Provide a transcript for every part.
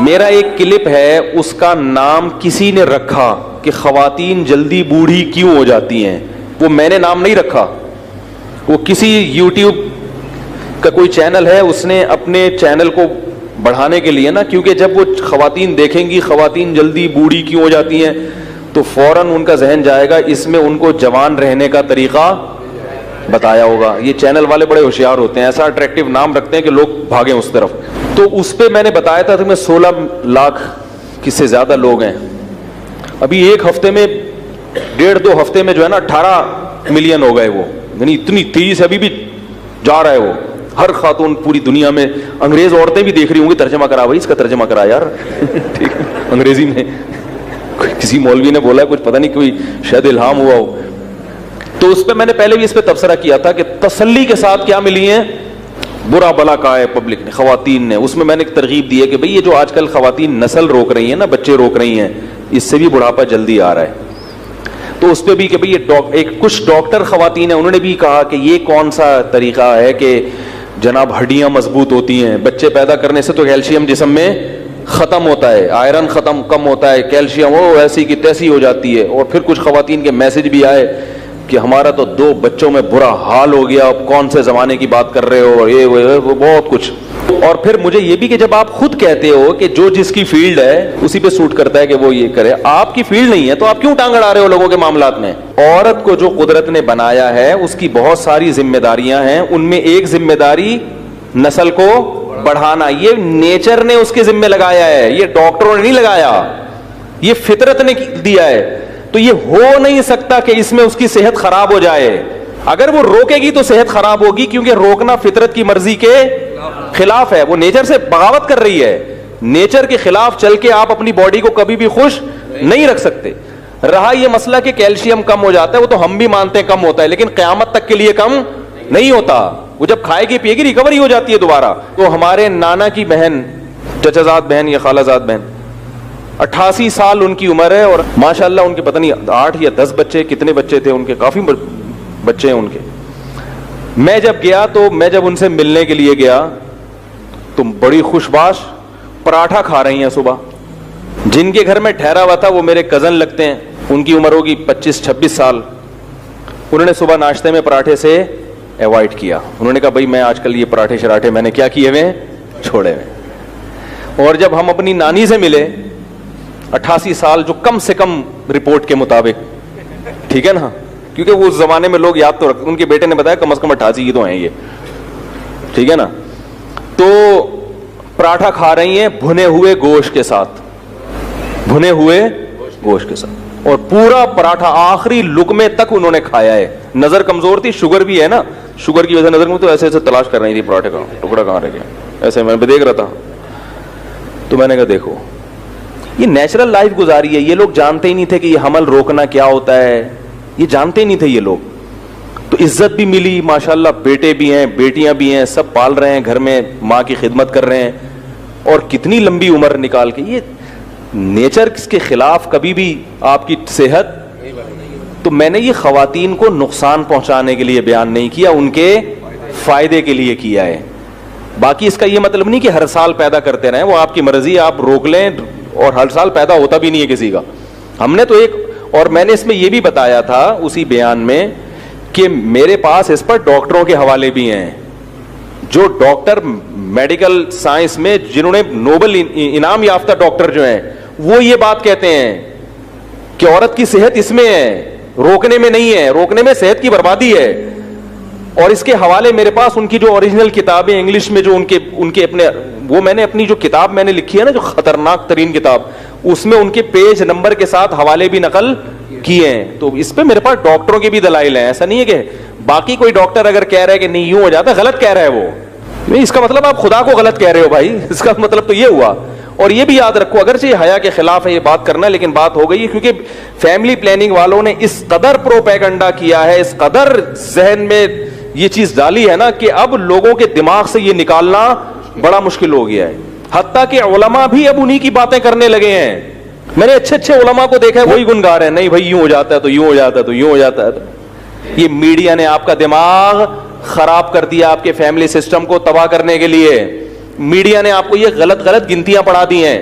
میرا ایک کلپ ہے, اس کا نام کسی نے رکھا کہ خواتین جلدی بوڑھی کیوں ہو جاتی ہیں. وہ میں نے نام نہیں رکھا, وہ کسی یوٹیوب کا کوئی چینل ہے, اس نے اپنے چینل کو بڑھانے کے لیے نا, کیونکہ جب وہ خواتین دیکھیں گی خواتین جلدی بوڑھی کیوں ہو جاتی ہیں تو فوراً ان کا ذہن جائے گا اس میں ان کو جوان رہنے کا طریقہ بتایا ہوگا. یہ چینل والے بڑے ہوشیار ہوتے ہیں, ایسا اٹریکٹیو نام رکھتے ہیں کہ لوگ بھاگیں اس طرف. تو اس پہ میں نے بتایا تھا کہ 16 لاکھ کس سے زیادہ لوگ ہیں. ابھی ایک ہفتے میں 1.5-2 ہفتے میں جو ہے نا 18 ملین ہو گئے. وہ یعنی اتنی تیزی سے ابھی بھی جا رہا ہے وہ. ہر خاتون پوری دنیا میں, انگریز عورتیں بھی دیکھ رہی ہوں گی, ترجمہ کرا بھائی, اس کا ترجمہ کرا یار ٹھیک ہے انگریزی میں. کسی مولوی نے بولا کچھ پتہ نہیں, کوئی شاید الہام ہوا ہو. تو اس پہ میں نے پہلے بھی اس پہ تبصرہ کیا تھا کہ تسلی کے ساتھ کیا ملی ہیں, برا بلا کہا ہے پبلک نے, خواتین نے. اس میں نے ایک ترغیب دی ہے کہ بھئی یہ جو آج کل خواتین نسل روک رہی ہیں نا, بچے روک رہی ہیں, اس سے بھی بڑھاپا جلدی آ رہا ہے. تو اس پہ بھی کہ بھئی یہ کچھ ڈاکٹر خواتین ہیں, انہوں نے بھی کہا کہ یہ کون سا طریقہ ہے کہ جناب ہڈیاں مضبوط ہوتی ہیں, بچے پیدا کرنے سے تو کیلشیم جسم میں ختم ہوتا ہے, آئرن کم ہوتا ہے, کیلشیم وہ ایسی کی تیسی ہو جاتی ہے. اور پھر کچھ خواتین کے میسج بھی آئے کہ ہمارا تو 2 بچوں میں برا حال ہو گیا, اب کون سے زمانے کی بات کر رہے ہو, اور یہ وہ بہت کچھ. اور پھر مجھے یہ بھی کہ جب آپ خود کہتے ہو کہ جو جس کی فیلڈ ہے اسی پہ سوٹ کرتا ہے کہ وہ یہ کرے, آپ کی فیلڈ نہیں ہے تو آپ کیوں ٹانگ اڑا رہے ہو لوگوں کے معاملات میں. عورت کو جو قدرت نے بنایا ہے اس کی بہت ساری ذمہ داریاں ہیں, ان میں ایک ذمہ داری نسل کو بڑھانا. یہ نیچر نے اس کے ذمہ لگایا ہے, یہ ڈاکٹروں نے نہیں لگایا, یہ فطرت نے دیا ہے. تو یہ ہو نہیں سکتا کہ اس میں اس کی صحت خراب ہو جائے. اگر وہ روکے گی تو صحت خراب ہوگی, کیونکہ روکنا فطرت کی مرضی کے خلاف ہے. وہ نیچر سے بغاوت کر رہی ہے. نیچر کے خلاف چل کے آپ اپنی باڈی کو کبھی بھی خوش نہیں رکھ سکتے. رہا یہ مسئلہ کہ کیلشیم کم ہو جاتا ہے, وہ تو ہم بھی مانتے ہیں کم ہوتا ہے, لیکن قیامت تک کے لیے کم نہیں ہوتا. وہ جب کھائے گی پیے گی ریکوری ہو جاتی ہے دوبارہ. تو ہمارے نانا کی بہن, چچا زاد بہن یا خالہ زاد بہن, 88 سال ان کی عمر ہے, اور ماشاءاللہ ان کے پتہ نہیں 8 یا 10 بچے, کتنے بچے تھے ان کے, کافی بچے ہیں ان کے. میں جب گیا تو میں جب ان سے ملنے کے لیے گیا تو بڑی خوش باش پراٹھا کھا رہی ہیں صبح. جن کے گھر میں ٹھہرا ہوا تھا وہ میرے کزن لگتے ہیں, ان کی عمر ہوگی 25-26 سال. انہوں نے صبح ناشتے میں پراٹھے سے ایوائڈ کیا. انہوں نے کہا بھائی میں آج کل یہ پراٹھے شراٹھے میں نے کیا کیے ہوئے, چھوڑے ہوئے. اور جب ہم اپنی نانی سے ملے, 88 سال جو کم سے کم رپورٹ کے مطابق, ٹھیک ہے نا, کیونکہ اس زمانے میں لوگ یاد تو رکھتے, ان کے بیٹے نے بتایا کم از کم 88 کی تو ہیں یہ, ٹھیک ہے نا. تو پراٹھا کھا رہی ہیں بھنے ہوئے گوشت کے ساتھ, بھنے ہوئے گوشت کے ساتھ, اور پورا پراٹھا آخری لقمے تک انہوں نے کھایا ہے. نظر کمزور تھی, شوگر بھی ہے نا, شوگر کی وجہ سے نظر میں تو ایسے ایسے تلاش کر رہی تھی پراٹھے کا ٹکڑا کہاں رہ گیا, ایسے میں دیکھ رہا تھا. تو میں نے کہا دیکھو یہ نیچرل لائف گزاری ہے. یہ لوگ جانتے ہی نہیں تھے کہ یہ حمل روکنا کیا ہوتا ہے, یہ جانتے ہی نہیں تھے یہ لوگ. تو عزت بھی ملی ماشاءاللہ, بیٹے بھی ہیں بیٹیاں بھی ہیں, سب پال رہے ہیں گھر میں, ماں کی خدمت کر رہے ہیں, اور کتنی لمبی عمر نکال کے. یہ نیچر کے خلاف کبھی بھی آپ کی صحت. تو میں نے یہ خواتین کو نقصان پہنچانے کے لیے بیان نہیں کیا, ان کے فائدے کے لیے کیا ہے. باقی اس کا یہ مطلب نہیں کہ ہر سال پیدا کرتے رہیں, وہ آپ کی مرضی, آپ روک لیں, اور ہر سال پیدا ہوتا بھی نہیں ہے کسی کا. ہم نے تو ایک, اور میں نے اس میں یہ بھی بتایا تھا اسی بیان میں کہ میرے پاس اس پر ڈاکٹروں کے حوالے بھی ہیں, جو ڈاکٹر میڈیکل سائنس میں جنہوں نے نوبل انعام یافتہ ڈاکٹر جو ہیں, وہ یہ بات کہتے ہیں کہ عورت کی صحت اس میں ہے, روکنے میں نہیں ہے, روکنے میں صحت کی بربادی ہے. اور اس کے حوالے میرے پاس ان کی جو اوریجنل کتابیں انگلش میں جو ان کے اپنے, وہ میں نے اپنی جو کتاب میں نے لکھی ہے نا, جو خطرناک ترین کتاب, اس میں ان کے پیج نمبر کے ساتھ حوالے بھی نقل کیے ہیں. تو اس پہ میرے پاس ڈاکٹروں کے بھی دلائل ہیں. ایسا نہیں ہے کہ باقی کوئی ڈاکٹر اگر کہہ رہا ہے کہ نہیں یوں ہو جاتا, غلط کہہ رہا ہے وہ. نہیں, اس کا مطلب آپ خدا کو غلط کہہ رہے ہو بھائی, اس کا مطلب تو یہ ہوا. اور یہ بھی یاد رکھو, اگرچہ یہ حیا کے خلاف ہے یہ بات کرنا, لیکن بات ہو گئی کیونکہ فیملی پلاننگ والوں نے اس قدر پروپیگنڈا کیا ہے, اس قدر ذہن میں یہ چیز ڈالی ہے نا, کہ اب لوگوں کے دماغ سے یہ نکالنا بڑا مشکل ہو گیا ہے. حتیٰ کہ علماء بھی اب انہی کی باتیں کرنے لگے ہیں. میں نے اچھے اچھے علماء کو دیکھا ہے وہی گنگا رہے ہیں, نہیں بھائی یوں ہو جاتا ہے تو یوں ہو جاتا ہے تو یوں ہو جاتا ہے. یہ میڈیا نے آپ کا دماغ خراب کر دیا, آپ کے فیملی سسٹم کو تباہ کرنے کے لیے. میڈیا نے آپ کو یہ غلط غلط گنتیاں پڑھا دی ہیں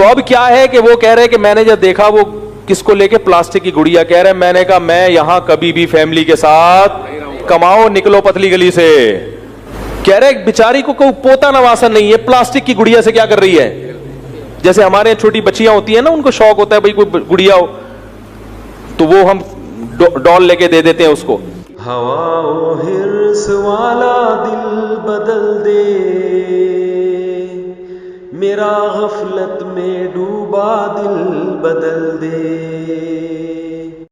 تو اب کیا ہے کہ وہ کہہ رہے کہ میں نے جب دیکھا وہ کس کو لے کے پلاسٹک کی گڑیا، کہہ رہے میں نے کہا میں یہاں کبھی بھی فیملی کے ساتھ کماؤ، نکلو پتلی گلی سے. کہہ رہے بیچاری کو کوئی پوتا نواسا نہیں ہے، پلاسٹک کی گڑیا سے کیا کر رہی ہے. جیسے ہمارے چھوٹی بچیاں ہوتی ہیں نا، ان کو شوق ہوتا ہے بھائی کوئی گڑیا ہو تو وہ ہم ڈال لے کے دے دیتے ہیں اس کو. ہوا و ہرس والا دل بدل دے، میرا غفلت میں ڈوبا دل بدل دے.